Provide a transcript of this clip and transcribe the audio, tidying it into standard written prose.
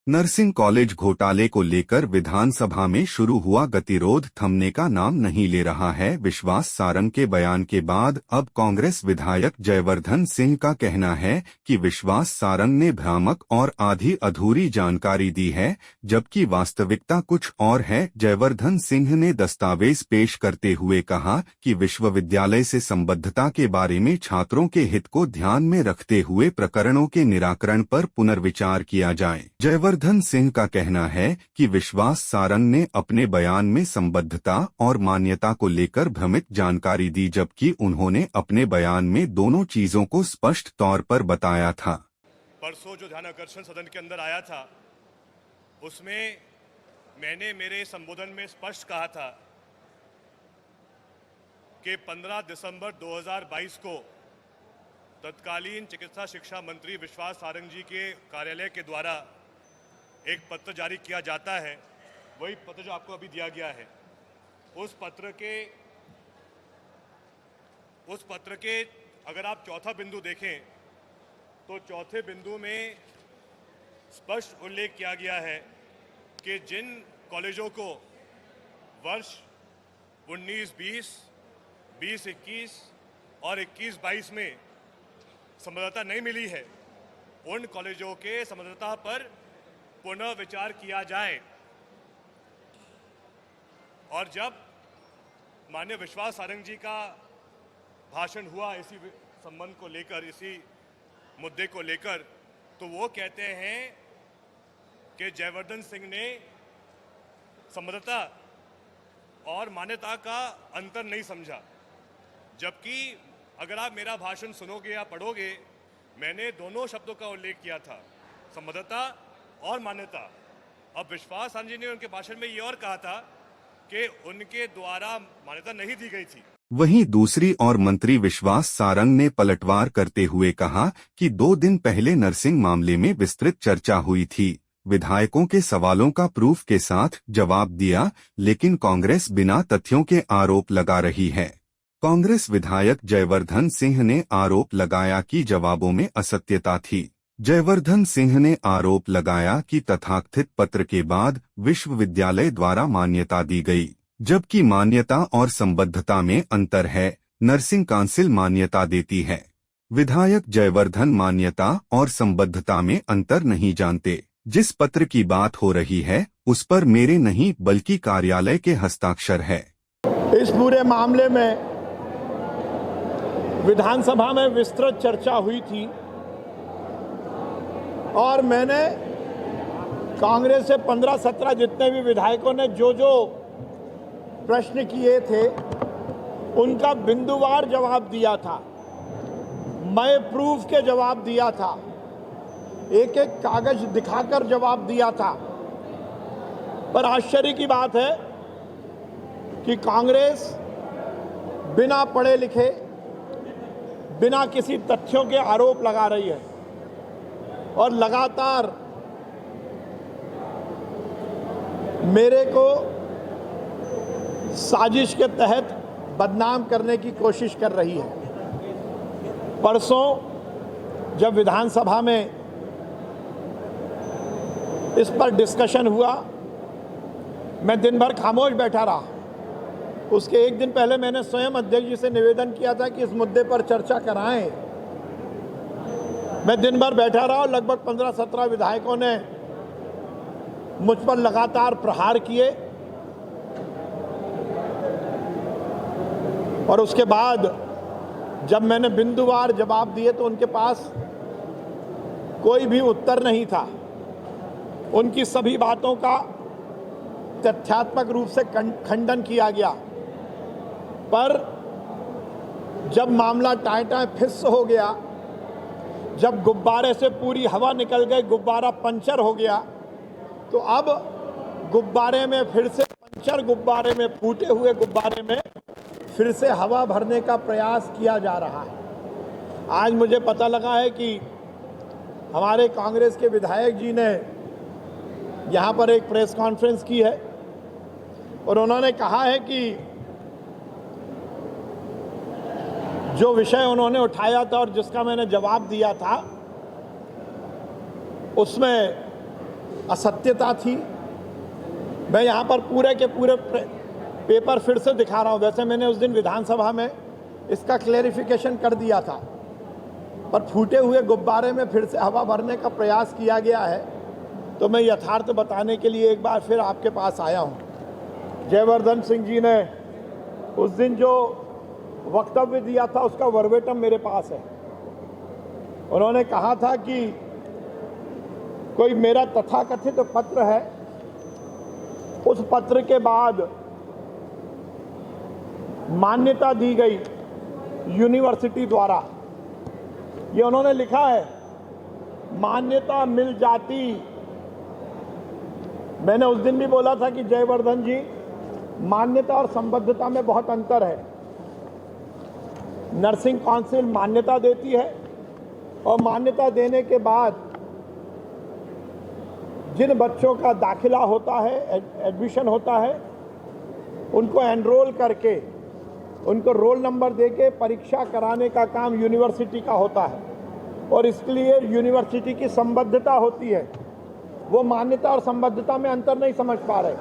Nursing college घोटाले को लेकर विधानसभा में शुरू हुआ गतिरोध थमने का नाम नहीं ले रहा है। विश्वास सारंग के बयान के बाद अब कांग्रेस विधायक जयवर्धन सिंह का कहना है कि विश्वास सारंग ने भ्रामक और आधी अधूरी जानकारी दी है, जबकि वास्तविकता कुछ और है। जयवर्धन सिंह ने दस्तावेज पेश करते हुए कहा कि विश्वविद्यालय से संबद्धता के बारे में छात्रों के हित को ध्यान में रखते हुए प्रकरणों के निराकरण पर पुनर्विचार किया जाए। जयवर्धन सिंह का कहना है कि विश्वास सारंग ने अपने बयान में संबद्धता और मान्यता को लेकर भ्रमित जानकारी दी, जबकि उन्होंने अपने बयान में दोनों चीजों को स्पष्ट तौर पर बताया था। परसों जो ध्यानाकर्षण सदन के अंदर आया था, उसमें मैंने मेरे संबोधन में स्पष्ट कहा था कि 15 दिसंबर 2022 को तत्कालीन चिकित्सा शिक्षा मंत्री विश्वास सारंग जी के कार्यालय के द्वारा एक पत्र जारी किया जाता है। वही पत्र जो आपको अभी दिया गया है, उस पत्र के अगर आप चौथा बिंदु देखें तो चौथे बिंदु में स्पष्ट उल्लेख किया गया है कि जिन कॉलेजों को वर्ष 19-20, 20-21 और 21-22 में संबद्धता नहीं मिली है, उन कॉलेजों के संबद्धता पर पुनः विचार किया जाए। और जब माननीय विश्वास सारंग जी का भाषण हुआ इसी संबंध को लेकर, इसी मुद्दे को लेकर, तो वो कहते हैं कि जयवर्धन सिंह ने संबद्धता और मान्यता का अंतर नहीं समझा। जबकि अगर आप मेरा भाषण सुनोगे या पढ़ोगे, मैंने दोनों शब्दों का उल्लेख किया था, संबद्धता और मान्यता। अब विश्वास सारंग जी ने उनके भाषण में ये और कहा था कि उनके द्वारा मान्यता नहीं दी गई थी। वहीं दूसरी ओर मंत्री विश्वास सारंग ने पलटवार करते हुए कहा कि 2 दिन पहले नर्सिंग मामले में विस्तृत चर्चा हुई थी। विधायकों के सवालों का प्रूफ के साथ जवाब दिया, लेकिन कांग्रेस बिना तथ्यों के आरोप लगा रही है। कांग्रेस विधायक जयवर्धन सिंह ने आरोप लगाया कि जवाबों में असत्यता थी। जयवर्धन सिंह ने आरोप लगाया कि तथाकथित पत्र के बाद विश्वविद्यालय द्वारा मान्यता दी गई, जबकि मान्यता और संबद्धता में अंतर है। नर्सिंग काउंसिल मान्यता देती है। विधायक जयवर्धन मान्यता और संबद्धता में अंतर नहीं जानते। जिस पत्र की बात हो रही है उस पर मेरे नहीं बल्कि कार्यालय के हस्ताक्षर है। इस पूरे मामले में विधानसभा में विस्तृत चर्चा हुई थी और मैंने कांग्रेस से 15-17 जितने भी विधायकों ने जो प्रश्न किए थे उनका बिंदुवार जवाब दिया था। मैं प्रूफ के जवाब दिया था, एक एक कागज दिखाकर जवाब दिया था। पर आश्चर्य की बात है कि कांग्रेस बिना पढ़े लिखे, बिना किसी तथ्यों के आरोप लगा रही है और लगातार मेरे को साजिश के तहत बदनाम करने की कोशिश कर रही है। परसों जब विधानसभा में इस पर डिस्कशन हुआ, मैं दिन भर खामोश बैठा रहा। उसके एक दिन पहले मैंने स्वयं अध्यक्ष जी से निवेदन किया था कि इस मुद्दे पर चर्चा कराएं। मैं दिन भर बैठा रहा और लगभग 15-17 विधायकों ने मुझ पर लगातार प्रहार किए और उसके बाद जब मैंने बिंदुवार जवाब दिए तो उनके पास कोई भी उत्तर नहीं था। उनकी सभी बातों का तथ्यात्मक रूप से खंडन किया गया। पर जब मामला टाँय फिस हो गया, जब गुब्बारे से पूरी हवा निकल गई, गुब्बारा पंचर हो गया, तो अब गुब्बारे में फिर से पंचर गुब्बारे में, फूटे हुए गुब्बारे में फिर से हवा भरने का प्रयास किया जा रहा है। आज मुझे पता लगा है कि हमारे कांग्रेस के विधायक जी ने यहाँ पर एक प्रेस कॉन्फ्रेंस की है और उन्होंने कहा है कि जो विषय उन्होंने उठाया था और जिसका मैंने जवाब दिया था, उसमें असत्यता थी। मैं यहाँ पर पूरे के पूरे पेपर फिर से दिखा रहा हूँ। वैसे मैंने उस दिन विधानसभा में इसका क्लेरिफिकेशन कर दिया था, पर फूटे हुए गुब्बारे में फिर से हवा भरने का प्रयास किया गया है, तो मैं यथार्थ बताने के लिए एक बार फिर आपके पास आया हूँ। जयवर्धन सिंह जी ने उस दिन जो वक्तव्य दिया था उसका वर्बेटम मेरे पास है। उन्होंने कहा था कि कोई मेरा तथाकथित पत्र है, उस पत्र के बाद मान्यता दी गई यूनिवर्सिटी द्वारा, ये उन्होंने लिखा है, मान्यता मिल जाती। मैंने उस दिन भी बोला था कि जयवर्धन जी, मान्यता और संबद्धता में बहुत अंतर है। नर्सिंग काउंसिल मान्यता देती है और मान्यता देने के बाद जिन बच्चों का दाखिला होता है, एडमिशन होता है, उनको एनरोल करके उनको रोल नंबर देके परीक्षा कराने का काम यूनिवर्सिटी का होता है और इसके लिए यूनिवर्सिटी की संबद्धता होती है। वो मान्यता और संबद्धता में अंतर नहीं समझ पा रहे।